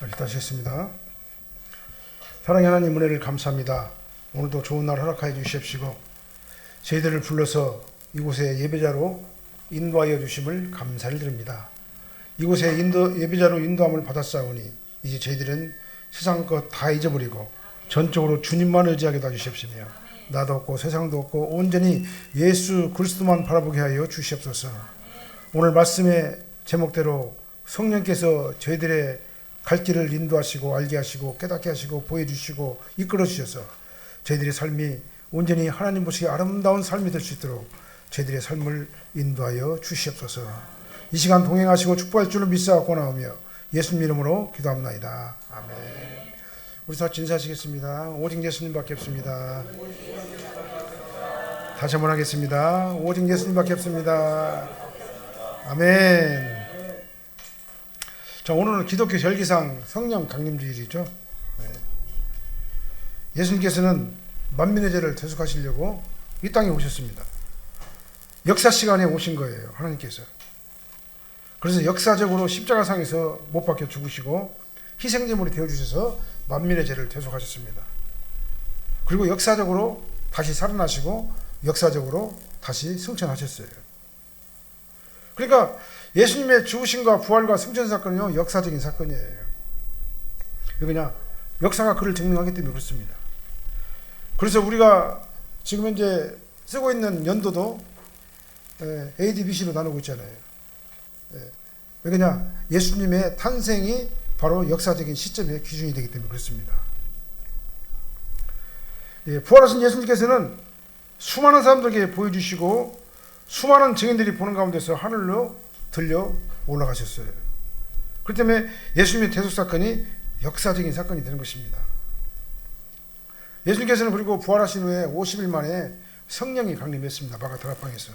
기도하시겠습니다. 사랑의 하나님, 은혜를 감사합니다. 오늘도 좋은 날 허락하여 주시옵시고 저희들을 불러서 이곳에 예배자로 인도하여 주심을 감사를 드립니다. 이곳에 예배자로 인도함을 받았사오니 이제 저희들은 세상 것 다 잊어버리고 전적으로 주님만 의지하게 도와주시옵시며 나도 없고 세상도 없고 온전히 예수 그리스도만 바라보게 하여 주시옵소서. 오늘 말씀의 제목대로 성령께서 저희들의 갈 길을 인도하시고 알게 하시고 깨닫게 하시고 보여주시고 이끌어 주셔서 저희들의 삶이 온전히 하나님 보시기에 아름다운 삶이 될 수 있도록 저희들의 삶을 인도하여 주시옵소서. 이 시간 동행하시고 축복할 줄을 믿사옵고 나오며 예수님 이름으로 기도합나이다. 아멘. 우리 다 진사하시겠습니다. 오직 예수님밖에 없습니다. 다시 한번 하겠습니다. 오직 예수님밖에 없습니다. 아멘. 자, 오늘은 기독교 절기상 성령 강림주일이죠. 예수님께서는 만민의 죄를 대속하시려고 이 땅에 오셨습니다. 역사 시간에 오신 거예요, 하나님께서. 그래서 역사적으로 십자가상에서 못 박혀 죽으시고 희생제물이 되어주셔서 만민의 죄를 대속하셨습니다. 그리고 역사적으로 다시 살아나시고 역사적으로 다시 승천하셨어요. 그러니까 예수님의 죽으심과 부활과 승천 사건은요, 역사적인 사건이에요. 그냥 역사가 그를 증명하기 때문에 그렇습니다. 그래서 우리가 지금 현재 쓰고 있는 연도도 AD, BC로 나누고 있잖아요. 왜냐? 예수님의 탄생이 바로 역사적인 시점의 기준이 되기 때문에 그렇습니다. 부활하신 예수님께서는 수많은 사람들에게 보여주시고 수많은 증인들이 보는 가운데서 하늘로 들려 올라가셨어요. 그렇기 때문에 예수님의 대속 사건이 역사적인 사건이 되는 것입니다. 예수님께서는 그리고 부활하신 후에 50일 만에 성령이 강림했습니다. 마가다락방에서.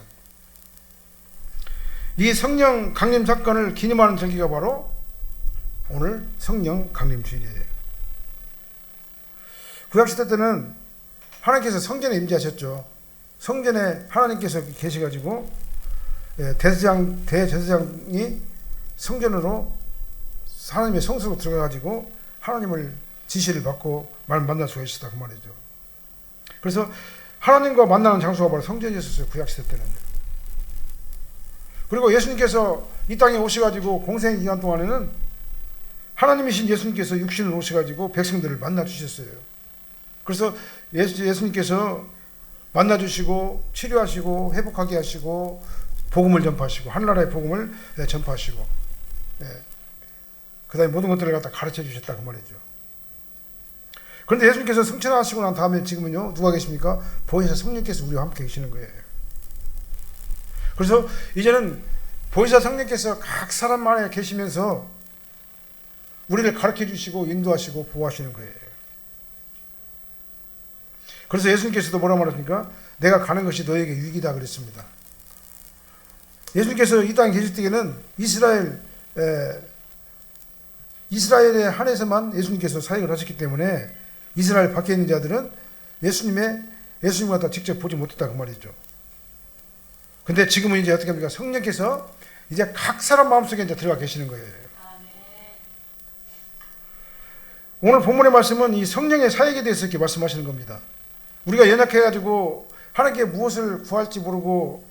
이 성령 강림 사건을 기념하는 절기가 바로 오늘 성령 강림 주일이에요. 구약시대 때는 하나님께서 성전에 임재하셨죠. 성전에 하나님께서 계셔가지고 대제사장이 성전으로 하나님의 성소로 들어가가지고 하나님을 지시를 받고 만날 수가 있었다 그 말이죠. 그래서 하나님과 만나는 장소가 바로 성전이었어요, 구약시대 때는요. 그리고 예수님께서 이 땅에 오셔가지고 공생 기간 동안에는 하나님이신 예수님께서 육신을 오셔가지고 백성들을 만나 주셨어요. 그래서 예수님께서 만나 주시고 치료하시고 회복하게 하시고 복음을 전파하시고 하늘나라의 복음을 전파하시고 그 다음에 모든 것들을 갖다 가르쳐 주셨다 그 말이죠. 그런데 예수님께서 승천하시고 난 다음에 지금은요, 누가 계십니까? 보혜사 성령께서 우리와 함께 계시는 거예요. 그래서 이제는 보혜사 성령께서 각 사람 안에 계시면서 우리를 가르쳐 주시고 인도하시고 보호하시는 거예요. 그래서 예수님께서도 뭐라고 말합니까? 내가 가는 것이 너에게 유익이다 그랬습니다. 예수님께서 이 땅에 계실 때에는 이스라엘에 한해서만 예수님께서 사역을 하셨기 때문에 이스라엘 밖에 있는 자들은 예수님과 다 직접 보지 못했다 그 말이죠. 근데 지금은 이제 어떻게 합니까? 성령께서 이제 각 사람 마음속에 이제 들어가 계시는 거예요. 오늘 본문의 말씀은 이 성령의 사역에 대해서 이렇게 말씀하시는 겁니다. 우리가 연약해가지고 하나님께 무엇을 구할지 모르고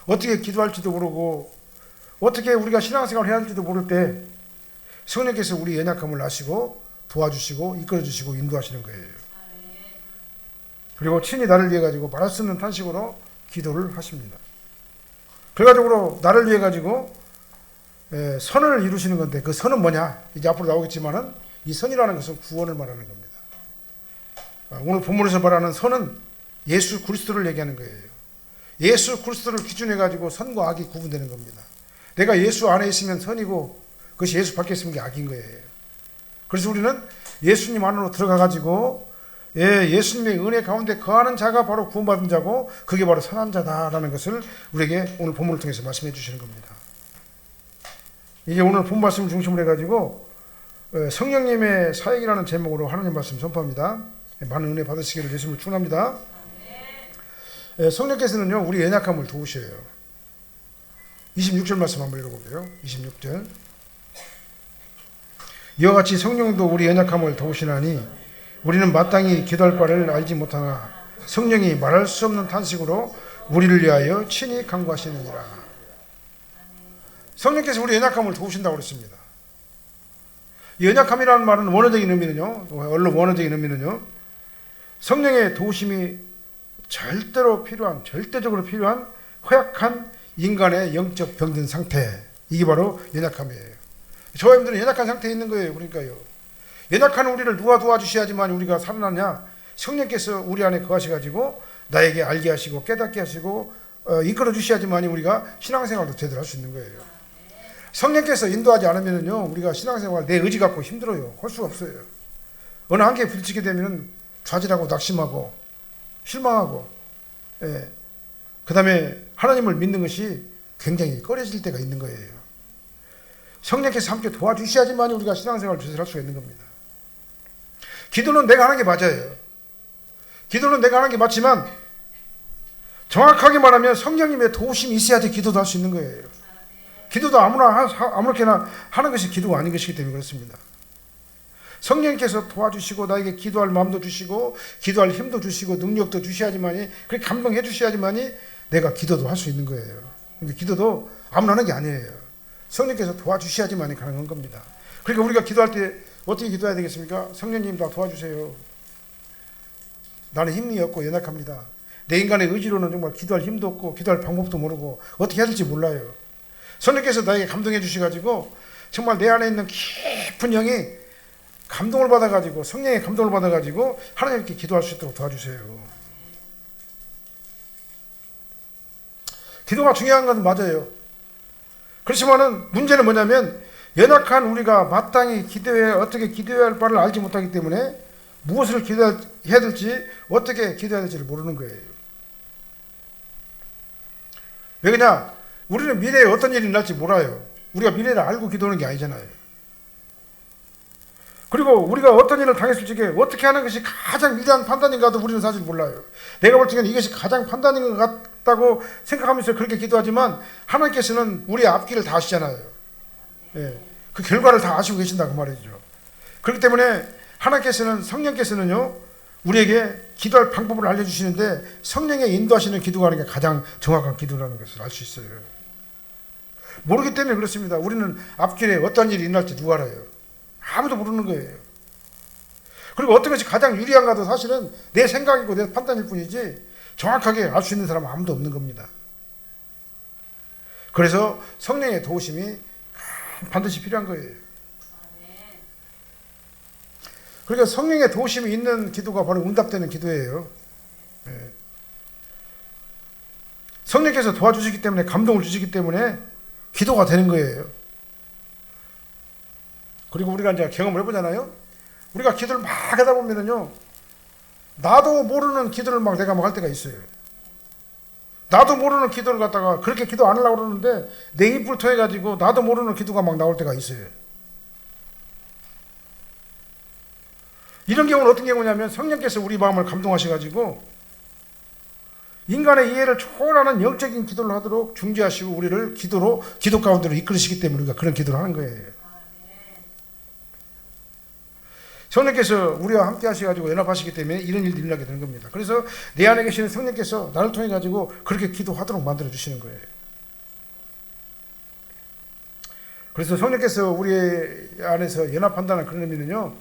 어떻게 기도할지도 모르고 어떻게 우리가 신앙생활을 해야 할지도 모를 때 성령께서 우리 연약함을 아시고 도와주시고 이끌어주시고 인도하시는 거예요. 그리고 친히 나를 위해 가지고 말할 수 없는 탄식으로 기도를 하십니다. 결과적으로 나를 위해 가지고 선을 이루시는 건데 그 선은 뭐냐? 이제 앞으로 나오겠지만은 이 선이라는 것은 구원을 말하는 겁니다. 오늘 본문에서 말하는 선은 예수 그리스도를 얘기하는 거예요. 예수 그리스도를 기준해 가지고 선과 악이 구분되는 겁니다. 내가 예수 안에 있으면 선이고 그것이 예수 밖에 있으면 게 악인 거예요. 그래서 우리는 예수님 안으로 들어가 가지고 예수님의 은혜 가운데 거하는 자가 바로 구원받은 자고 그게 바로 선한 자다라는 것을 우리에게 오늘 본문을 통해서 말씀해 주시는 겁니다. 이제 오늘 본 말씀을 중심으로 해가지고 성령님의 사역이라는 제목으로 하나님 말씀 선포합니다. 많은 은혜 받으시기를 예수님을 축원합니다. 성령께서는요, 우리 연약함을 도우셔요. 26절 말씀 한번 읽어볼게요. 26절. 이와 같이 성령도 우리 연약함을 도우시나니 우리는 마땅히 기도할 바를 알지 못하나 성령이 말할 수 없는 탄식으로 우리를 위하여 친히 간구하시느니라. 성령께서 우리 연약함을 도우신다고 그랬습니다. 이 연약함이라는 말은 원어적인 의미는요, 원어적인 의미는요, 성령의 도우심이 절대적으로 필요한 허약한 인간의 영적 병든 상태, 이게 바로 연약함이에요. 저와 여러분들은 연약한 상태에 있는 거예요. 그러니까요, 연약한 우리를 누가 도와주셔야지만 우리가 살아나냐? 성령께서 우리 안에 거하셔가지고 나에게 알게 하시고 깨닫게 하시고 이끌어 주셔야지만 우리가 신앙생활도 제대로 할 수 있는 거예요. 성령께서 인도하지 않으면요, 우리가 신앙생활 내 의지 갖고 힘들어요. 할 수가 없어요. 어느 한계에 부딪히게 되면 좌절하고 낙심하고 실망하고, 그 다음에 하나님을 믿는 것이 굉장히 꺼려질 때가 있는 거예요. 성령께서 함께 도와주셔야지만 우리가 신앙생활을 제대로 할 수가 있는 겁니다. 기도는 내가 하는 게 맞아요. 기도는 내가 하는 게 맞지만 정확하게 말하면 성령님의 도우심이 있어야지 기도도 할 수 있는 거예요. 기도도 아무렇게나 하는 것이 기도가 아닌 것이기 때문에 그렇습니다. 성령께서 도와주시고 나에게 기도할 마음도 주시고 기도할 힘도 주시고 능력도 주셔야지만이, 그렇게 감동해 주셔야지만이 내가 기도도 할 수 있는 거예요. 근데 기도도 아무나 하는 게 아니에요. 성령께서 도와주셔야지만이 가능한 겁니다. 그러니까 우리가 기도할 때 어떻게 기도해야 되겠습니까? 성령님 나 도와주세요. 나는 힘이 없고 연약합니다. 내 인간의 의지로는 정말 기도할 힘도 없고 기도할 방법도 모르고 어떻게 해야 될지 몰라요. 성령께서 나에게 감동해 주셔가지고 정말 내 안에 있는 깊은 영이 감동을 받아가지고, 성령의 감동을 받아가지고 하나님께 기도할 수 있도록 도와주세요. 기도가 중요한 건 맞아요. 그렇지만은 문제는 뭐냐면 연약한 우리가 마땅히 어떻게 기도해야 할 바를 알지 못하기 때문에 무엇을 기도해야 될지, 어떻게 기도해야 될지를 모르는 거예요. 왜 그러냐? 우리는 미래에 어떤 일이 날지 몰라요. 우리가 미래를 알고 기도하는 게 아니잖아요. 그리고 우리가 어떤 일을 당했을 적에 어떻게 하는 것이 가장 위대한 판단인가도 우리는 사실 몰라요. 내가 볼 적에는 이것이 가장 판단인 것 같다고 생각하면서 그렇게 기도하지만 하나님께서는 우리의 앞길을 다 아시잖아요. 그 결과를 다 아시고 계신다고 말이죠. 그렇기 때문에 하나님께서는, 성령께서는요, 우리에게 기도할 방법을 알려주시는데 성령의 인도하시는 기도가 하는 게 가장 정확한 기도라는 것을 알 수 있어요. 모르기 때문에 그렇습니다. 우리는 앞길에 어떤 일이 일어날지 누가 알아요? 아무도 모르는 거예요. 그리고 어떤 것이 가장 유리한가도 사실은 내 생각이고 내 판단일 뿐이지 정확하게 알 수 있는 사람은 아무도 없는 겁니다. 그래서 성령의 도우심이 반드시 필요한 거예요. 그러니까 성령의 도우심이 있는 기도가 바로 응답되는 기도예요. 성령께서 도와주시기 때문에, 감동을 주시기 때문에 기도가 되는 거예요. 그리고 우리가 이제 경험을 해보잖아요. 우리가 기도를 막 하다 보면은요, 나도 모르는 기도를 막 내가 막 할 때가 있어요. 나도 모르는 기도를 갖다가 그렇게 기도 안 하려고 그러는데 내 입을 통해 가지고 나도 모르는 기도가 막 나올 때가 있어요. 이런 경우는 어떤 경우냐면 성령께서 우리 마음을 감동하셔가지고 인간의 이해를 초월하는 영적인 기도를 하도록 중지하시고 우리를 기도 가운데로 이끌으시기 때문에 우리가 그런 기도를 하는 거예요. 성령께서 우리와 함께 하셔가지고 연합하시기 때문에 이런 일들이 일어나게 되는 겁니다. 그래서 내 안에 계시는 성령께서 나를 통해 가지고 그렇게 기도하도록 만들어 주시는 거예요. 그래서 성령께서 우리 안에서 연합한다는 그런 의미는요,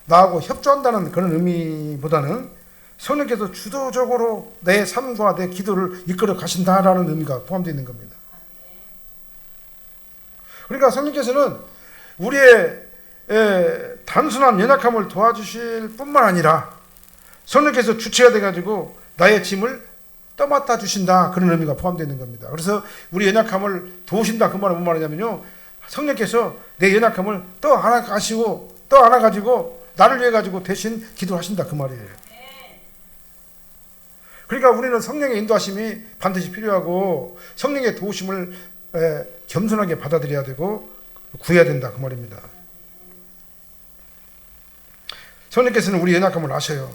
나하고 협조한다는 그런 의미보다는 성령께서 주도적으로 내 삶과 내 기도를 이끌어 가신다라는 의미가 포함되어 있는 겁니다. 그러니까 성령께서는 우리의 단순한 연약함을 도와주실 뿐만 아니라 성령께서 주체가 돼가지고 나의 짐을 떠맡아 주신다, 그런 의미가 포함되어 있는 겁니다. 그래서 우리 연약함을 도우신다, 그 말은 뭔 말이냐면요, 성령께서 내 연약함을 떠안아가지고 나를 위해 가지고 대신 기도하신다, 그 말이에요. 그러니까 우리는 성령의 인도하심이 반드시 필요하고 성령의 도우심을 겸손하게 받아들여야 되고 구해야 된다, 그 말입니다. 성령께서는 우리 연약함을 아셔요.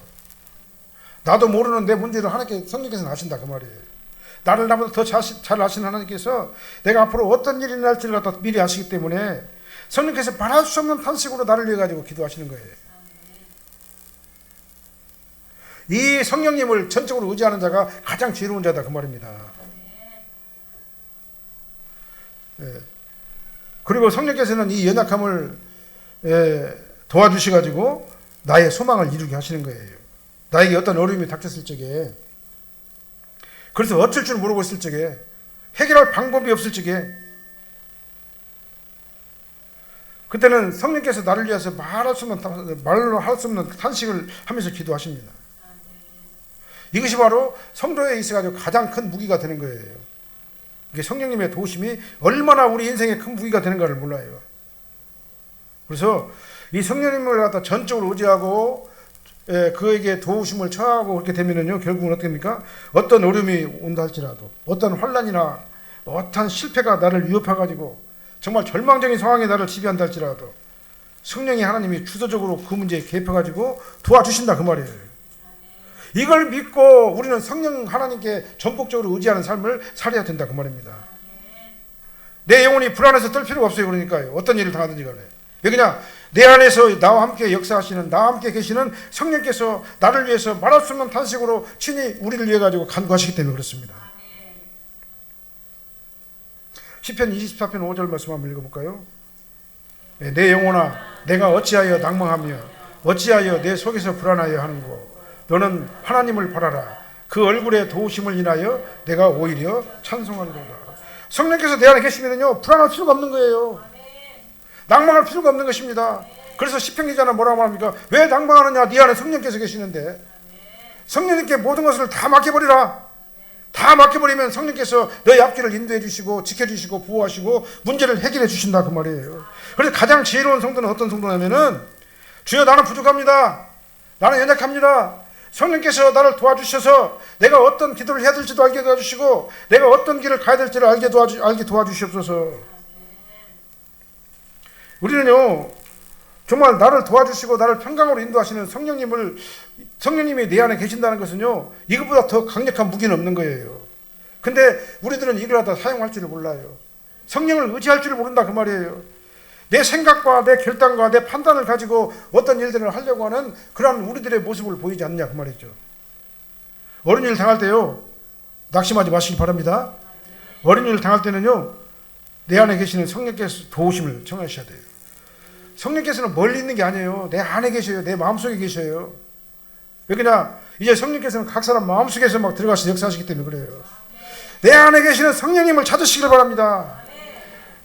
나도 모르는 내 문제를 성령께서는 아신다, 그 말이에요. 나를 나보다 더 잘 아시는 하나님께서 내가 앞으로 어떤 일이 날지를 갖다 미리 아시기 때문에 성령께서 말할 수 없는 탄식으로 나를 위해 가지고 기도하시는 거예요. 이 성령님을 전적으로 의지하는 자가 가장 지혜로운 자다 그 말입니다. 예. 그리고 성령께서는 이 연약함을 도와주셔가지고 나의 소망을 이루게 하시는 거예요. 나에게 어떤 어려움이 닥쳤을 적에, 그래서 어쩔 줄 모르고 있을 적에, 해결할 방법이 없을 적에, 그때는 성령께서 나를 위해서 말로 할 수 없는 탄식을 하면서 기도하십니다. 이것이 바로 성도에 있어가지고 가장 큰 무기가 되는 거예요. 이게 성령님의 도우심이 얼마나 우리 인생에 큰 무기가 되는가를 몰라요. 그래서 이 성령님을 갖다 전적으로 의지하고 그에게 도우심을 청하고 그렇게 되면은요, 결국은 어떻게 됩니까? 어떤 어려움이 온다 할지라도, 어떤 환난이나 어떤 실패가 나를 위협해가지고 정말 절망적인 상황이 나를 지배한다 할지라도 성령이 하나님이 주도적으로 그 문제에 개입해가지고 도와주신다 그 말이에요. 이걸 믿고 우리는 성령 하나님께 전폭적으로 의지하는 삶을 살아야 된다 그 말입니다. 내 영혼이 불안해서 떨 필요가 없어요. 그러니까요, 어떤 일을 당하든지 간에. 그냥 내 안에서 나와 함께 역사하시는, 나와 함께 계시는 성령께서 나를 위해서 말할 수 없는 탄식으로 친히 우리를 위해 가지고 간구하시기 때문에 그렇습니다. 시편 24편 5절 말씀 한번 읽어볼까요? 내 영혼아, 내가 어찌하여 낭망하며 어찌하여 내 속에서 불안하여 하는고, 너는 하나님을 바라라. 그 얼굴의 도우심을 인하여 내가 오히려 찬송하는도다. 성령께서 내 안에 계시면요, 불안할 필요가 없는 거예요. 낭망할 필요가 없는 것입니다. 그래서 시편 기자는 뭐라고 말합니까? 왜 낭망하느냐? 네 안에 성령께서 계시는데. 성령님께 모든 것을 다 맡겨버리라. 다 맡겨버리면 성령께서 너의 앞길을 인도해 주시고 지켜주시고 보호하시고 문제를 해결해 주신다 그 말이에요. 그래서 가장 지혜로운 성도는 어떤 성도냐면은, 주여 나는 부족합니다. 나는 연약합니다. 성령께서 나를 도와주셔서 내가 어떤 기도를 해야 될지도 알게 도와주시고 내가 어떤 길을 가야 될지를 알게 도와주시옵소서. 우리는요, 정말 나를 도와주시고 나를 평강으로 인도하시는 성령님이 내 안에 계신다는 것은요, 이것보다 더 강력한 무기는 없는 거예요. 근데 우리들은 이걸 갖다 사용할 줄을 몰라요. 성령을 의지할 줄을 모른다 그 말이에요. 내 생각과 내 결단과 내 판단을 가지고 어떤 일들을 하려고 하는 그러한 우리들의 모습을 보이지 않냐 그 말이죠. 어려운 일을 당할 때요, 낙심하지 마시기 바랍니다. 어려운 일을 당할 때는요, 내 안에 계시는 성령께서 도우심을 청하셔야 돼요. 성령께서는 멀리 있는 게 아니에요. 내 안에 계셔요. 내 마음속에 계셔요. 그냥 이제 성령께서는 각 사람 마음속에서 막 들어가서 역사하시기 때문에 그래요. 내 안에 계시는 성령님을 찾으시길 바랍니다.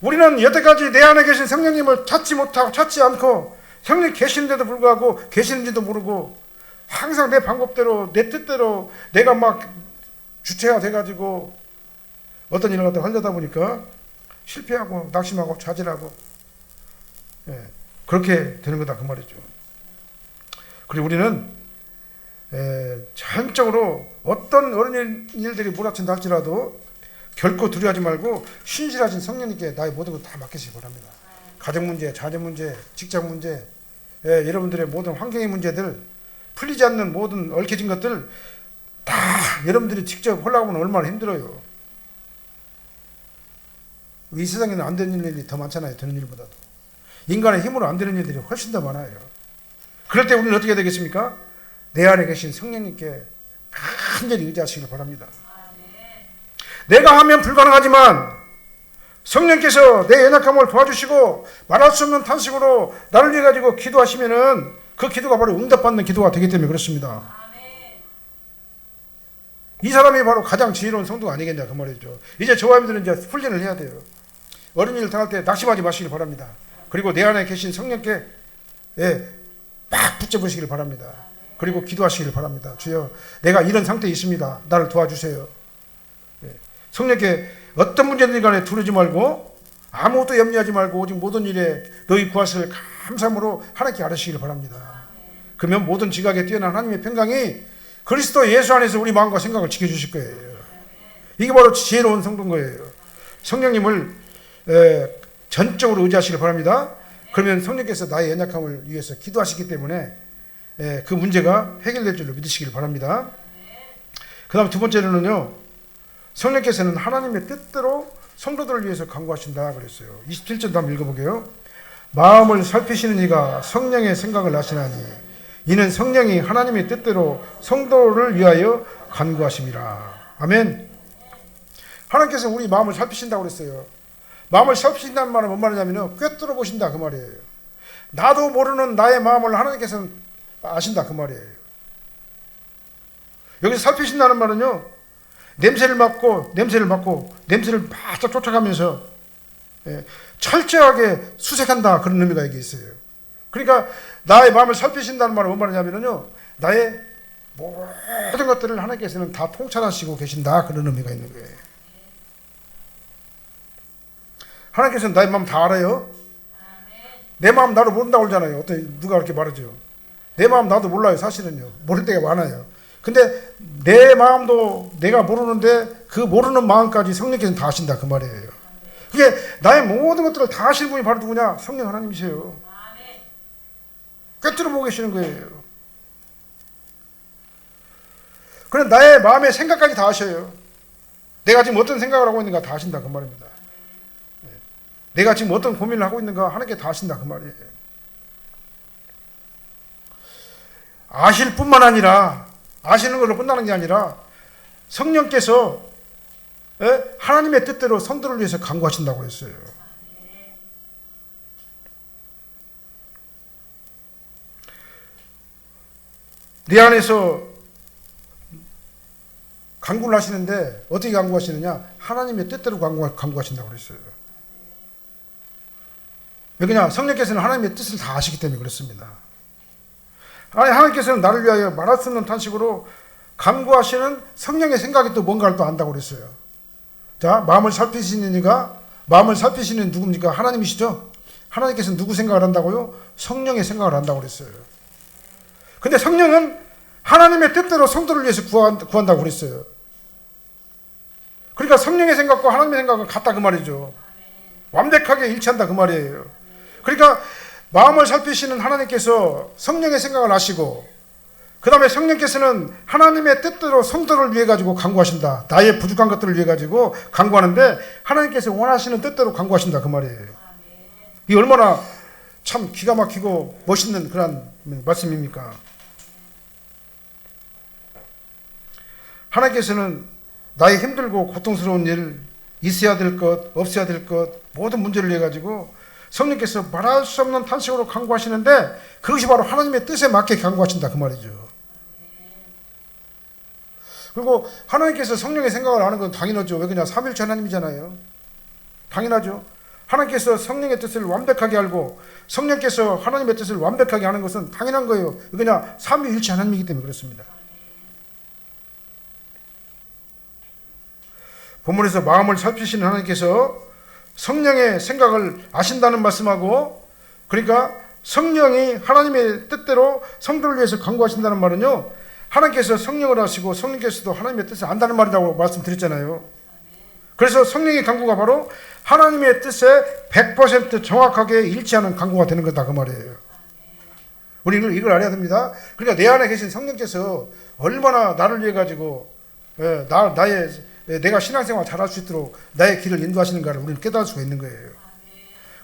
우리는 여태까지 내 안에 계신 성령님을 찾지 않고 성령이 계시는데도 불구하고 계시는지도 모르고 항상 내 방법대로 내 뜻대로 내가 막 주체가 돼가지고 어떤 일을 갖다 하려다 보니까 실패하고 낙심하고 좌절하고 그렇게 되는 거다 그 말이죠. 그리고 우리는 전적으로 어떤 어려운 일들이 몰아친다 할지라도 결코 두려워하지 말고 신실하신 성령님께 나의 모든 걸 다 맡기시기 바랍니다. 가정 문제, 자녀 문제, 직장 문제, 여러분들의 모든 환경의 문제들, 풀리지 않는 모든 얽혀진 것들 다 여러분들이 직접 하려고 하면 얼마나 힘들어요. 이 세상에는 안 되는 일이 더 많잖아요. 되는 일보다도. 인간의 힘으로 안 되는 일들이 훨씬 더 많아요. 그럴 때 우리는 어떻게 해야 되겠습니까? 내 안에 계신 성령님께 간절히 의지하시길 바랍니다. 내가 하면 불가능하지만 성령께서 내 연약함을 도와주시고 말할 수 없는 탄식으로 나를 위해 가지고 기도하시면은 그 기도가 바로 응답받는 기도가 되기 때문에 그렇습니다. 이 사람이 바로 가장 지혜로운 성도가 아니겠냐 그 말이죠. 이제 저와 여러분들은 이제 훈련을 해야 돼요. 어려운 일을 당할 때 낙심하지 마시길 바랍니다. 그리고 내 안에 계신 성령께 막 붙잡으시길 바랍니다. 그리고 기도하시길 바랍니다. 주여, 내가 이런 상태에 있습니다. 나를 도와주세요. 성령께 어떤 문제든 간에 두려지 말고 아무것도 염려하지 말고 오직 모든 일에 너희 구하시를 감사함으로 하나님께 아뢰시기를 바랍니다. 그러면 모든 지각에 뛰어난 하나님의 평강이 그리스도 예수 안에서 우리 마음과 생각을 지켜주실 거예요. 이게 바로 지혜로운 성도인 거예요. 성령님을 전적으로 의지하시길 바랍니다. 그러면 성령께서 나의 연약함을 위해서 기도하시기 때문에 그 문제가 해결될 줄로 믿으시길 바랍니다. 그 다음 두 번째로는요, 성령께서는 하나님의 뜻대로 성도들을 위해서 간구하신다 그랬어요. 27절도 한번 읽어보게요. 마음을 살피시는 이가 성령의 생각을 아시나니 이는 성령이 하나님의 뜻대로 성도를 위하여 간구하심이라. 아멘. 하나님께서 우리 마음을 살피신다고 그랬어요. 마음을 살피신다는 말은 뭔 말이냐면 꿰뚫어 보신다 그 말이에요. 나도 모르는 나의 마음을 하나님께서는 아신다 그 말이에요. 여기서 살피신다는 말은요, 냄새를 맡고 냄새를 바짝 쫓아가면서 철저하게 수색한다 그런 의미가 여기 있어요. 그러니까 나의 마음을 살피신다는 말은 뭔 말이냐면요, 나의 모든 것들을 하나님께서는 다 통찰하시고 계신다 그런 의미가 있는 거예요. 하나님께서는 나의 마음 다 알아요. 내 마음 나도 모른다고 그러잖아요. 누가 그렇게 말하죠. 내 마음 나도 몰라요. 사실은요. 모를 때가 많아요. 근데 내 마음도 내가 모르는데 그 모르는 마음까지 성령께서는 다 아신다 그 말이에요. 그게 나의 모든 것들을 다 아시는 분이 바로 누구냐? 성령 하나님이세요. 꿰뚫어 보고 계시는 거예요. 그래 나의 마음의 생각까지 다 아셔요. 내가 지금 어떤 생각을 하고 있는가 다 아신다 그 말입니다. 내가 지금 어떤 고민을 하고 있는가 하나님께 다 아신다 그 말이에요. 아실 뿐만 아니라 아시는 걸로 끝나는 게 아니라 성령께서 하나님의 뜻대로 성도를 위해서 간구하신다고 했어요. 내 안에서 간구를 하시는데 어떻게 간구하시느냐? 하나님의 뜻대로 간구하신다고 그랬어요. 왜냐? 성령께서는 하나님의 뜻을 다 아시기 때문에 그렇습니다. 아니 하나님께서는 나를 위하여 말할 수 없는 탄식으로 간구하시는 성령의 생각이 또 뭔가를 또 안다고 그랬어요. 자, 마음을 살피시는 누굽니까? 하나님이시죠? 하나님께서는 누구 생각을 한다고요? 성령의 생각을 한다고 그랬어요. 근데 성령은 하나님의 뜻대로 성도를 위해서 구한다고 그랬어요. 그러니까 성령의 생각과 하나님의 생각은 같다 그 말이죠. 완벽하게 일치한다 그 말이에요. 그러니까 마음을 살피시는 하나님께서 성령의 생각을 아시고 그 다음에 성령께서는 하나님의 뜻대로 성도를 위해 가지고 간구하신다. 나의 부족한 것들을 위해 가지고 간구하는데 하나님께서 원하시는 뜻대로 간구하신다 그 말이에요. 이 얼마나 참 기가 막히고 멋있는 그런 말씀입니까? 하나님께서는 나의 힘들고 고통스러운 일, 있어야 될 것, 없어야 될 것, 모든 문제를 위해 가지고 성령께서 말할 수 없는 탄식으로 간구하시는데 그것이 바로 하나님의 뜻에 맞게 간구하신다 그 말이죠. 그리고 하나님께서 성령의 생각을 하는 건 당연하죠. 왜 그냥 삼위일체 하나님이잖아요. 당연하죠. 하나님께서 성령의 뜻을 완벽하게 알고 성령께서 하나님의 뜻을 완벽하게 하는 것은 당연한 거예요. 그냥 삼위일체 하나님이기 때문에 그렇습니다. 본문에서 마음을 살피시는 하나님께서 성령의 생각을 아신다는 말씀하고, 그러니까 성령이 하나님의 뜻대로 성도를 위해서 간구하신다는 말은요, 하나님께서 성령을 아시고 성령께서도 하나님의 뜻을 안다는 말이라고 말씀드렸잖아요. 그래서 성령의 간구가 바로 하나님의 뜻에 100% 정확하게 일치하는 간구가 되는 거다 그 말이에요. 우리는 이걸 알아야 됩니다. 그러니까 내 안에 계신 성령께서 얼마나 나를 위해 가지고 내가 신앙생활 잘할 수 있도록 나의 길을 인도하시는가를 우리는 깨달을 수가 있는 거예요.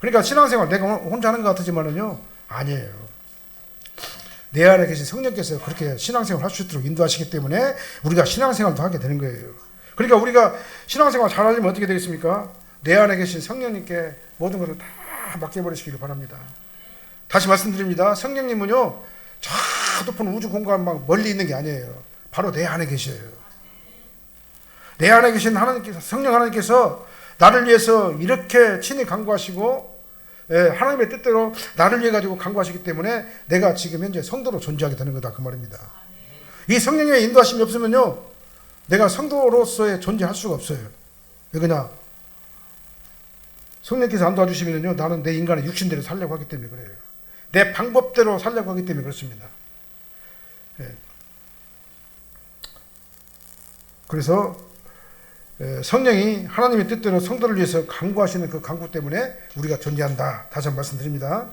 그러니까 신앙생활 내가 혼자 하는 것 같지만은요, 아니에요. 내 안에 계신 성령께서 그렇게 신앙생활 할 수 있도록 인도하시기 때문에 우리가 신앙생활도 하게 되는 거예요. 그러니까 우리가 신앙생활 잘하려면 어떻게 되겠습니까? 내 안에 계신 성령님께 모든 것을 다 맡겨버리시기를 바랍니다. 다시 말씀드립니다. 성령님은요, 저 높은 우주 공간 막 멀리 있는 게 아니에요. 바로 내 안에 계셔요. 내 안에 계신 하나님께서, 성령 하나님께서 나를 위해서 이렇게 친히 간구하시고 하나님의 뜻대로 나를 위해 가지고 간구하시기 때문에 내가 지금 현재 성도로 존재하게 되는 거다 그 말입니다. 이 성령의 인도하심이 없으면요, 내가 성도로서의 존재할 수가 없어요. 왜 그러냐? 성령께서 안 도와주시면요, 나는 내 인간의 육신대로 살려고 하기 때문에 그래요. 내 방법대로 살려고 하기 때문에 그렇습니다. 그래서 성령이 하나님의 뜻대로 성도를 위해서 간구하시는 그 간구 때문에 우리가 존재한다. 다시 한번 말씀드립니다.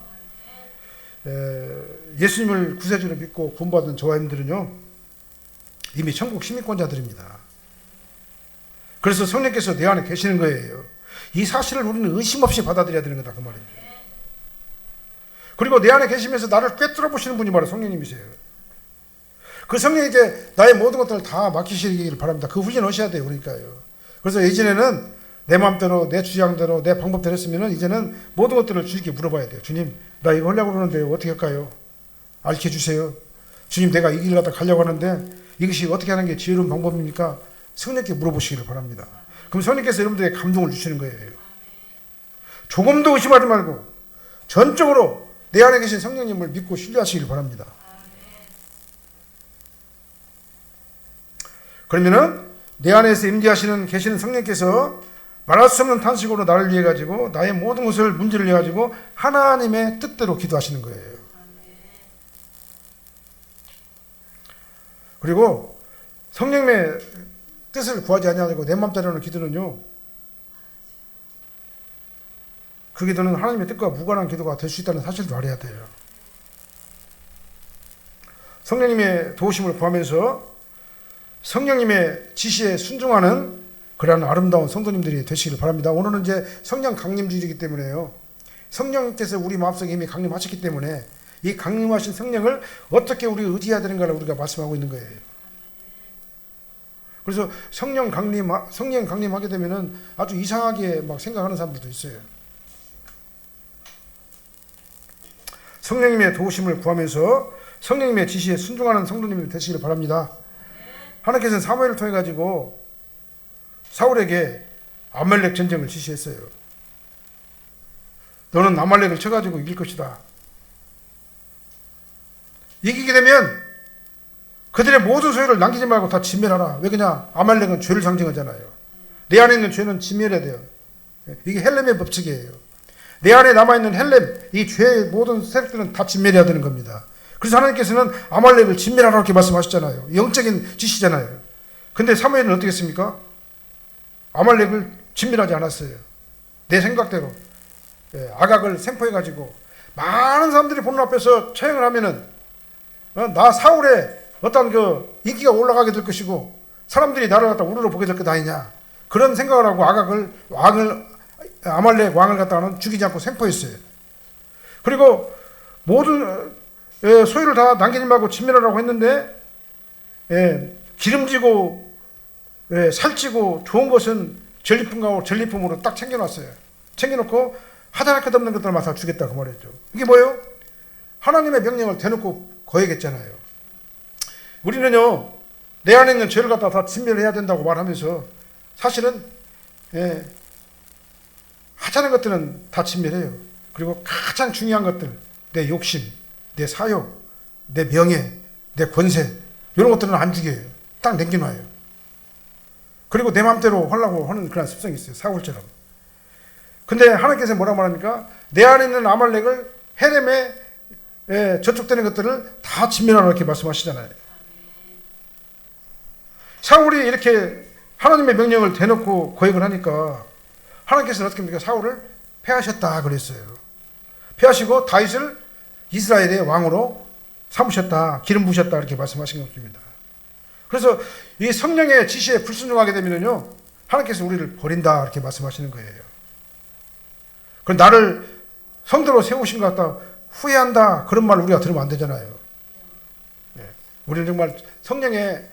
예수님을 구세주로 믿고 구원받은 저와 여러분들은요, 이미 천국 시민권자들입니다. 그래서 성령께서 내 안에 계시는 거예요. 이 사실을 우리는 의심 없이 받아들여야 되는 거다 그 말이에요. 그리고 내 안에 계시면서 나를 꿰뚫어 보시는 분이 바로 성령님이세요. 그 성령에게 나의 모든 것들을 다 맡기시기를 바랍니다. 그 훈련 하셔야 돼요. 그러니까요. 그래서 이전에는 내 마음대로, 내 주장대로, 내 방법대로 했으면 이제는 모든 것들을 주님께 물어봐야 돼요. 주님, 나 이거 하려고 그러는데 어떻게 할까요? 알려 주세요. 주님, 내가 이 길을 갖다 가려고 하는데 이것이 어떻게 하는 게 지혜로운 방법입니까? 성령께 물어보시기를 바랍니다. 그럼 성령께서 여러분들에게 감동을 주시는 거예요. 조금도 의심하지 말고 전적으로 내 안에 계신 성령님을 믿고 신뢰하시기를 바랍니다. 그러면은 내 안에서 임재하시는 계시는 성령께서 말할 수 없는 탄식으로 나를 위해 가지고 나의 모든 것을 문제를 위해 가지고 하나님의 뜻대로 기도하시는 거예요. 그리고 성령의 뜻을 구하지 아니하고 내 마음대로 하는 기도는요, 그 기도는 하나님의 뜻과 무관한 기도가 될 수 있다는 사실도 알아야 돼요. 성령님의 도우심을 구하면서 성령님의 지시에 순종하는 그러한 아름다운 성도님들이 되시기를 바랍니다. 오늘은 이제 성령 강림주일이기 때문에요. 성령께서 우리 마음속에 이미 강림하셨기 때문에 이 강림하신 성령을 어떻게 우리 의지해야 되는가를 우리가 말씀하고 있는 거예요. 그래서 성령 강림하게 되면은 아주 이상하게 막 생각하는 사람들도 있어요. 성령님의 도우심을 구하면서 성령님의 지시에 순종하는 성도님이 되시기를 바랍니다. 하나님께서는 사무엘을 통해 가지고 사울에게 아말렉 전쟁을 지시했어요. 너는 아말렉을 쳐가지고 이길 것이다. 이기게 되면 그들의 모든 소유를 남기지 말고 다 진멸하라. 왜 그냥 아말렉은 죄를 상징하잖아요. 내 안에 있는 죄는 진멸해야 돼요. 이게 헬렘의 법칙이에요. 내 안에 남아있는 헬렘, 이 죄의 모든 세력들은 다 진멸해야 되는 겁니다. 그래서 하나님께서는 아말렉을 진멸하라고 이렇게 말씀하셨잖아요. 영적인 지시잖아요. 근데 사무엘은 어떻게 했습니까? 아말렉을 진멸하지 않았어요. 내 생각대로 아각을 생포해가지고 많은 사람들이 보는 앞에서 처형을 하면은 나 사울의 어떤 그 인기가 올라가게 될 것이고 사람들이 나를 갖다 우르르 보게 될 것 아니냐, 그런 생각을 하고 아말렉 왕을 갖다가는 죽이지 않고 생포했어요. 그리고 모든 소유를 다 남기지 말고 진멸하라고 했는데 기름지고 살찌고 좋은 것은 전리품으로 딱 챙겨놨어요. 챙겨놓고 하다할 것 없는 것들만 다 주겠다 그 말이죠. 이게 뭐예요? 하나님의 명령을 대놓고 거역했잖아요. 우리는요, 내 안에 있는 죄를 갖다 다 진멸해야 된다고 말하면서 사실은 하찮은 것들은 다 진멸해요. 그리고 가장 중요한 것들, 내 욕심, 내 사욕, 내 명예, 내 권세, 이런 것들은 안 죽여요. 딱 남겨놔요. 그리고 내 마음대로 하려고 하는 그런 습성이 있어요. 사울처럼. 근데 하나님께서 뭐라고 말합니까? 내 안에 있는 아말렉을 헬렘에 저촉되는 것들을 다 진멸하라고 이렇게 말씀하시잖아요. 사울이 이렇게 하나님의 명령을 대놓고 거역을 하니까 하나님께서는 어떻게 합니까? 사울을 패하셨다 그랬어요. 패하시고 다윗을 이스라엘의 왕으로 삼으셨다, 기름 부으셨다 이렇게 말씀하신 것입니다. 그래서 이 성령의 지시에 불순종하게 되면요, 하나님께서 우리를 버린다 이렇게 말씀하시는 거예요. 그 나를 성도로 세우신 것 같다, 후회한다 그런 말 우리가 들으면 안 되잖아요. 우리는 정말 성령의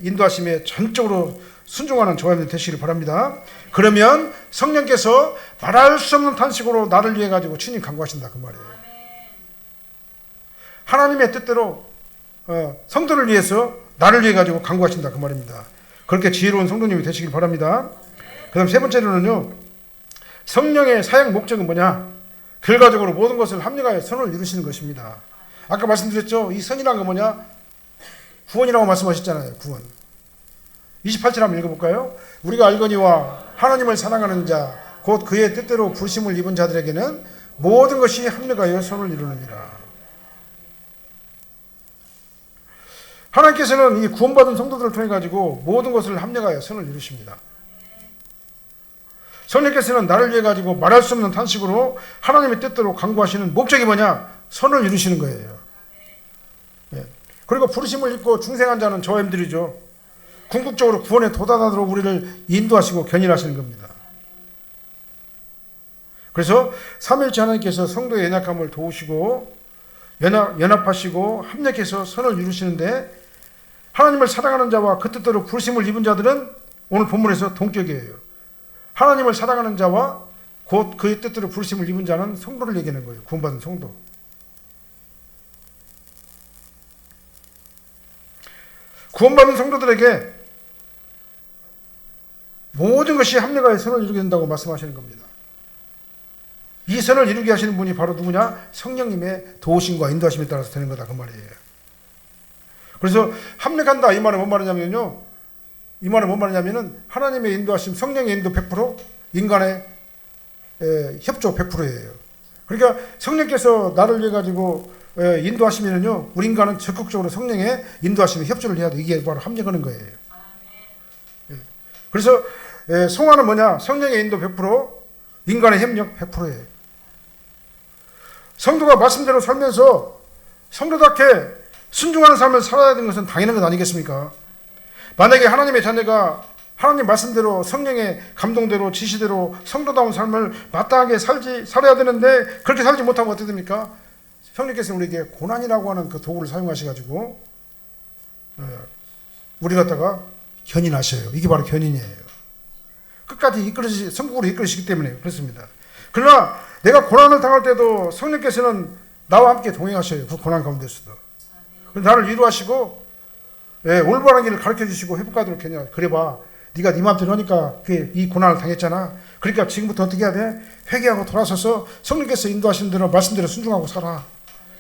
인도하심에 전적으로 순종하는 저와 되시기를 바랍니다. 그러면 성령께서 말할 수 없는 탄식으로 나를 위해 가지고 친히 간구하신다 그 말이에요. 하나님의 뜻대로 성도를 위해서 나를 위해 가지고 간구하신다 그 말입니다. 그렇게 지혜로운 성도님이 되시길 바랍니다. 그 다음 세 번째로는요, 성령의 사역 목적은 뭐냐? 결과적으로 모든 것을 합력하여 선을 이루시는 것입니다. 아까 말씀드렸죠? 이 선이란 건 뭐냐? 구원이라고 말씀하셨잖아요. 구원. 28절 한번 읽어볼까요? 우리가 알거니와 하나님을 사랑하는 자 곧 그의 뜻대로 부르심을 입은 자들에게는 모든 것이 합력하여 선을 이루느니라. 하나님께서는 이 구원받은 성도들을 통해 가지고 모든 것을 합력하여 선을 이루십니다. 성령께서는 나를 위해 가지고 말할 수 없는 탄식으로 하나님의 뜻대로 간구하시는 목적이 뭐냐? 선을 이루시는 거예요. 그리고 부르심을 입고 중생한 자는 저와 여러분들이죠. 궁극적으로 구원에 도달하도록 우리를 인도하시고 견인하시는 겁니다. 그래서 삼위일체 하나님께서 성도의 연약함을 도우시고 연합하시고 합력해서 선을 이루시는데, 하나님을 사랑하는 자와 그 뜻대로 부르심을 입은 자들은 오늘 본문에서 동격이에요. 하나님을 사랑하는 자와 곧 그의 뜻대로 부르심을 입은 자는 성도를 얘기하는 거예요. 구원받은 성도. 구원받은 성도들에게 모든 것이 합력하여 선을 이루게 된다고 말씀하시는 겁니다. 이 선을 이루게 하시는 분이 바로 누구냐? 성령님의 도우심과 인도하심에 따라서 되는 거다, 그 말이에요. 그래서 합력한다, 이 말은 뭔 말이냐면요, 이 말은 뭔 말이냐면은 하나님의 인도하심, 성령의 인도 100%, 인간의 협조 100%예요. 그러니까 성령께서 나를 위해 가지고 인도하시면은요, 우리 인간은 적극적으로 성령의 인도하심에 협조를 해야 돼. 이게 바로 합력하는 거예요. 그래서 성화는 뭐냐? 성령의 인도 100%, 인간의 협력 100%예요. 성도가 말씀대로 살면서 성도답게 순종하는 삶을 살아야 되는 것은 당연한 것 아니겠습니까? 만약에 하나님의 자녀가 하나님 말씀대로 성령의 감동대로 지시대로 성도다운 삶을 마땅하게 살아야 되는데 그렇게 살지 못하면 어떻게 됩니까? 성령께서는 우리에게 고난이라고 하는 그 도구를 사용하셔가지고 우리 갖다가 견인하셔요. 이게 바로 견인이에요. 끝까지 성국으로 이끌으시기 때문에 그렇습니다. 그러나 내가 고난을 당할 때도 성령께서는 나와 함께 동행하셔요. 그 고난 가운데서도. 나를 위로하시고 올바른 길을 가르쳐주시고 회복하도록 해요. 그래봐, 네가 네 마음대로 하니까 이 고난을 당했잖아. 그러니까 지금부터 어떻게 해야 돼? 회개하고 돌아서서 성령께서 인도하시는 대로 말씀대로 순종하고 살아.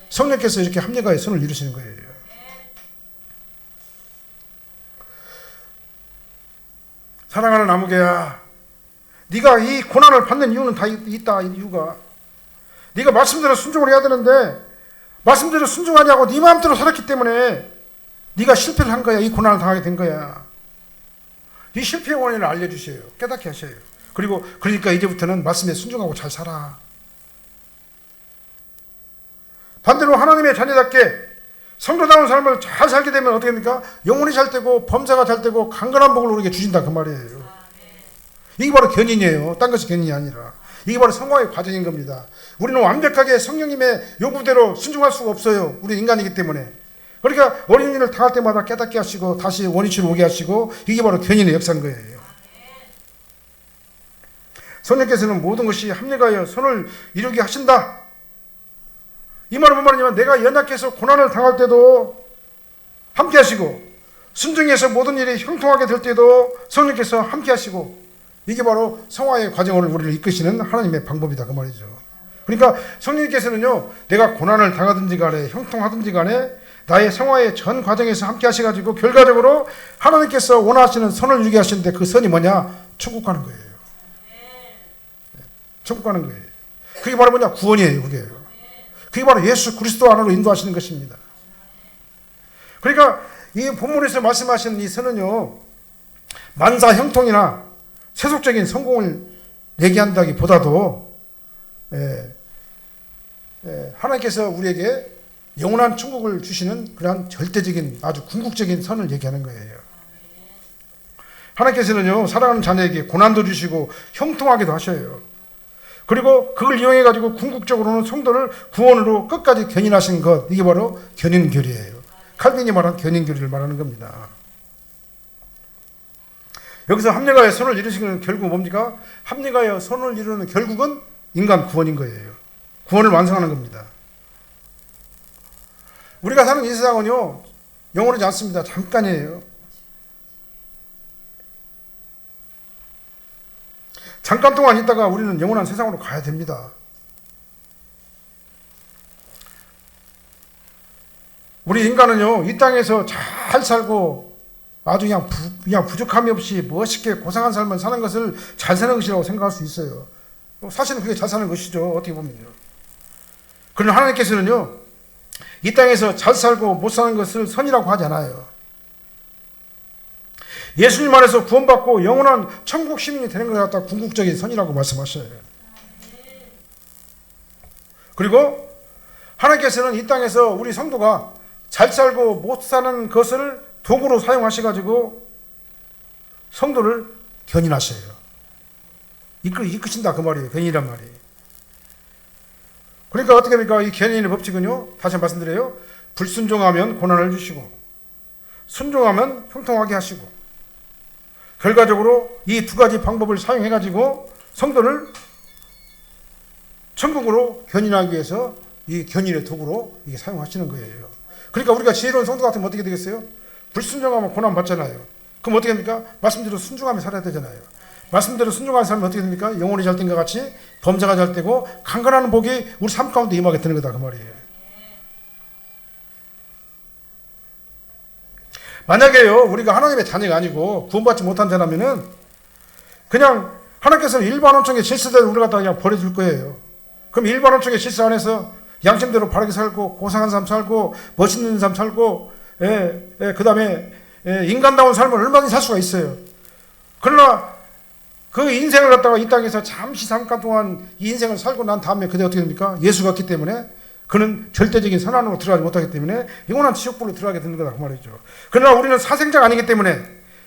성령께서 이렇게 합력하여 선을 이루시는 거예요. 사랑하는 아무개야, 네가 이 고난을 받는 이유는 다 있다. 이유가 네가 말씀대로 순종을 해야 되는데 말씀대로 순종하냐고 네 마음대로 살았기 때문에 네가 실패를 한 거야. 이 고난을 당하게 된 거야. 이 실패의 원인을 알려주셔요. 깨닫게 하셔요. 그러니까 이제부터는 말씀에 순종하고 잘 살아. 반대로 하나님의 자녀답게 성도다운 삶을 잘 살게 되면 어떻게 됩니까? 영혼이 잘 되고 범사가 잘 되고 강건한 복을 우리에게 주신다, 그 말이에요. 이게 바로 견인이에요. 딴 것이 견인이 아니라. 이게 바로 성화의 과정인 겁니다. 우리는 완벽하게 성령님의 요구대로 순종할 수가 없어요. 우리 인간이기 때문에. 그러니까 어린 일을 당할 때마다 깨닫게 하시고 다시 원위치로 오게 하시고, 이게 바로 견인의 역사인 거예요. 성령께서는 모든 것이 합력하여 선을 이루게 하신다. 이 말은 뭔 말이냐면 내가 연약해서 고난을 당할 때도 함께 하시고, 순종해서 모든 일이 형통하게 될 때도 성령께서 함께 하시고, 이게 바로 성화의 과정을 우리를 이끄시는 하나님의 방법이다, 그 말이죠. 그러니까 성령께서는요, 내가 고난을 당하든지 간에 형통하든지 간에 나의 성화의 전 과정에서 함께 하셔가지고 결과적으로 하나님께서 원하시는 선을 이루게 하시는데, 그 선이 뭐냐? 천국 가는 거예요. 천국 가는 거예요. 그게 바로 뭐냐? 구원이에요. 그게 바로 예수 그리스도 안으로 인도하시는 것입니다. 그러니까 이 본문에서 말씀하시는 이 선은요, 만사 형통이나 세속적인 성공을 얘기한다기보다도 하나님께서 우리에게 영원한 천국을 주시는 그러한 절대적인 아주 궁극적인 선을 얘기하는 거예요. 하나님께서는요, 사랑하는 자녀에게 고난도 주시고 형통하게도 하셔요. 그리고 그걸 이용해 가지고 궁극적으로는 성도를 구원으로 끝까지 견인하신 것, 이게 바로 견인교리예요. 칼빈이 말한 견인교리를 말하는 겁니다. 여기서 합력하여 선을 이루시는 결국 뭡니까? 합력하여 선을 이루는 결국은 인간 구원인 거예요. 구원을 완성하는 겁니다. 우리가 사는 이 세상은요, 영원하지 않습니다. 잠깐이에요. 잠깐 동안 있다가 우리는 영원한 세상으로 가야 됩니다. 우리 인간은요, 이 땅에서 잘 살고 아주 그냥 부족함이 없이 멋있게 고상한 삶을 사는 것을 잘 사는 것이라고 생각할 수 있어요. 사실은 그게 잘 사는 것이죠. 어떻게 보면요. 그러나 하나님께서는요, 이 땅에서 잘 살고 못 사는 것을 선이라고 하지 않아요. 예수님 안에서 구원받고 영원한 천국 시민이 되는 것 같다, 궁극적인 선이라고 말씀하셔요. 그리고 하나님께서는 이 땅에서 우리 성도가 잘 살고 못 사는 것을 도구로 사용하셔가지고 성도를 견인하셔요. 이끄신다, 그 말이에요. 견인이란 말이. 그러니까 어떻게 합니까? 이 견인의 법칙은요, 다시 말씀드려요. 불순종하면 고난을 주시고, 순종하면 형통하게 하시고, 결과적으로 이 두 가지 방법을 사용해가지고 성도를 천국으로 견인하기 위해서 이 견인의 도구로 이게 사용하시는 거예요. 그러니까 우리가 지혜로운 성도 같으면 어떻게 되겠어요? 불순종하면 고난 받잖아요. 그럼 어떻게 됩니까? 말씀대로 순종하며 살아야 되잖아요. 말씀대로 순종하며 살면 어떻게 됩니까? 영혼이 잘 된 것 같이 범사가 잘 되고 강건하는 복이 우리 삶 가운데 임하게 되는 거다 그 말이에요. 만약에요 우리가 하나님의 자녀가 아니고 구원받지 못한 자라면은 그냥 하나님께서는 일반 원칙의 질서대로 우리가 다 그냥 버려줄 거예요. 그럼 일반 원칙의 질서 안에서 양심대로 바르게 살고 고상한 삶 살고 멋있는 삶 살고 그 다음에 인간다운 삶을 얼마든지 살 수가 있어요. 그러나 그 인생을 갖다가 이 땅에서 잠시 잠깐 동안 이 인생을 살고 난 다음에 그때 어떻게 됩니까? 예수가 없기 때문에 그는 절대적인 선한으로 들어가지 못하기 때문에 영원한 지옥불로 들어가게 되는 거다 그 말이죠. 그러나 우리는 사생자가 아니기 때문에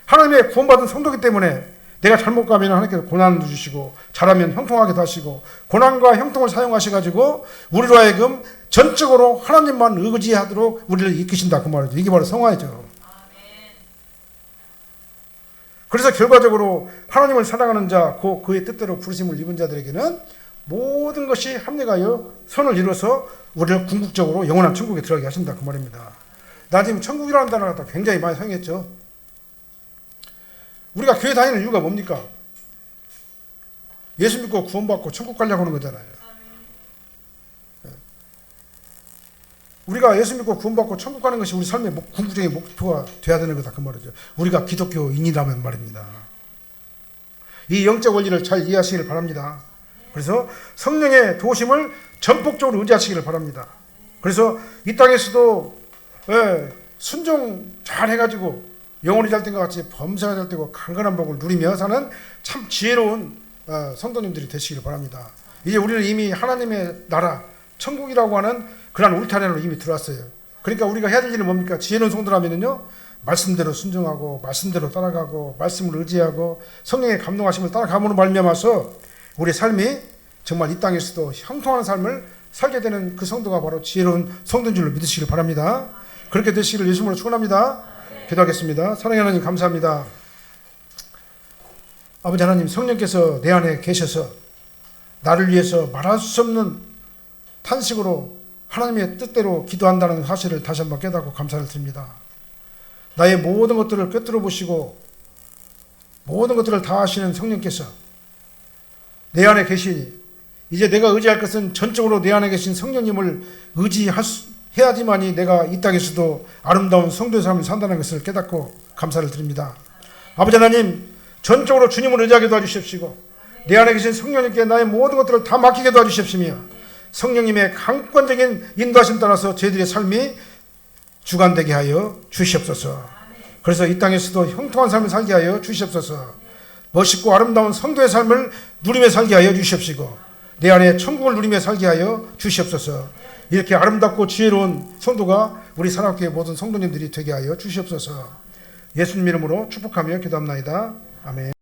하나님의 구원받은 성도이기 때문에 내가 잘못 가면 하나님께서 고난도 주시고 잘하면 형통하게 하시고 고난과 형통을 사용하셔가지고 우리로 하여금 전적으로 하나님만 의지하도록 우리를 이끄신다 그 말이죠. 이게 바로 성화이죠. 그래서 결과적으로 하나님을 사랑하는 자, 그의 뜻대로 부르심을 입은 자들에게는 모든 것이 합력하여 선을 이루어서 우리를 궁극적으로 영원한 천국에 들어가게 하신다 그 말입니다. 나 지금 천국이라는 단어를 갖다 굉장히 많이 사용했죠. 우리가 교회 다니는 이유가 뭡니까? 예수 믿고 구원받고 천국 가려고 하는 거잖아요. 우리가 예수 믿고 구원받고 천국 가는 것이 우리 삶의 궁극적인 목표가 돼야 되는 거다 그 말이죠. 우리가 기독교인이라면 말입니다. 이 영적 원리를 잘 이해하시길 바랍니다. 그래서 성령의 도우심을 전폭적으로 의지하시기를 바랍니다. 그래서 이 땅에서도 순종 잘 해가지고 영혼이 잘 된 것 같이 범사가 잘 되고 강건한 복을 누리며 사는 참 지혜로운 성도님들이 되시기를 바랍니다. 이제 우리는 이미 하나님의 나라 천국이라고 하는 그러한 울타리로 이미 들어왔어요. 그러니까 우리가 해야 될 일은 뭡니까? 지혜로운 성도라면요 말씀대로 순종하고 말씀대로 따라가고 말씀을 의지하고 성령의 감동하심을 따라감으로 말미암아서 우리의 삶이 정말 이 땅에서도 형통하는 삶을 살게 되는 그 성도가 바로 지혜로운 성도인 줄로 믿으시길 바랍니다. 그렇게 되시기를 예수님으로 축원합니다. 기도하겠습니다. 사랑하는 하나님 감사합니다. 아버지 하나님 성령께서 내 안에 계셔서 나를 위해서 말할 수 없는 탄식으로 하나님의 뜻대로 기도한다는 사실을 다시 한번 깨닫고 감사를 드립니다. 나의 모든 것들을 꿰뚫어 보시고 모든 것들을 다 아시는 성령께서 내 안에 계시니 이제 내가 의지할 것은 전적으로 내 안에 계신 성령님을 의지해야지만이 내가 이 땅에서도 아름다운 성도의 삶을 산다는 것을 깨닫고 감사를 드립니다. 아버지 하나님 전적으로 주님을 의지하게 도와주십시오. 내 안에 계신 성령님께 나의 모든 것들을 다 맡기게 도와주십시며 성령님의 강권적인 인도하심 따라서 저희들의 삶이 주관되게 하여 주시옵소서. 그래서 이 땅에서도 형통한 삶을 살게 하여 주시옵소서. 멋있고 아름다운 성도의 삶을 누리며 살게 하여 주시옵시고 내 안에 천국을 누리며 살게 하여 주시옵소서. 이렇게 아름답고 지혜로운 성도가 우리 사랑교회 모든 성도님들이 되게 하여 주시옵소서. 예수님 이름으로 축복하며 기도합나이다. 아멘.